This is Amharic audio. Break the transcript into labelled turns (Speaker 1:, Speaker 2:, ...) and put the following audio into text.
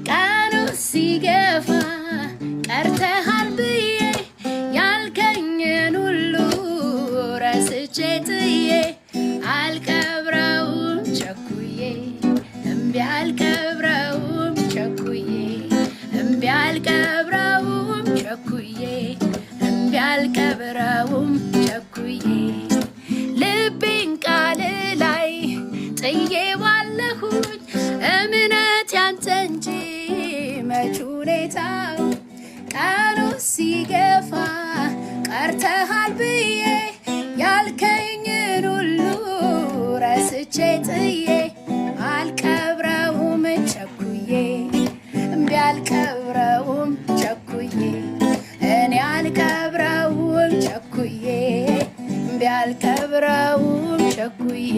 Speaker 1: ቀኑ ሲገፋ ቀርተሃል ብዬ ያልከኝን ሁሉ ረስቼ ጥዬ አልቀብረውም ቸኩዬ እምቢ አልቀብረውም ቸኩዬ እምቢ አልቀብረውም ቸኩዬ እምቢ አልቀብረውም ቸኩዬ ልቤን ቃል ላይ ጥዬ ዋለሁኝ እምነት ያንተ እንጂ መች ሁኔታው ቀኑ ሲገፋ ቀርተሃል ብዬ ያልከኝን ሁሉ ረስቼ ጥዬ አልቀብረውም ቸኩዬ እምቢ አልቀብረውም ቸኩዬ እኔ አልቀብረውም ቸኩዬ እምቢ አልቀብረውም ቸኩዬ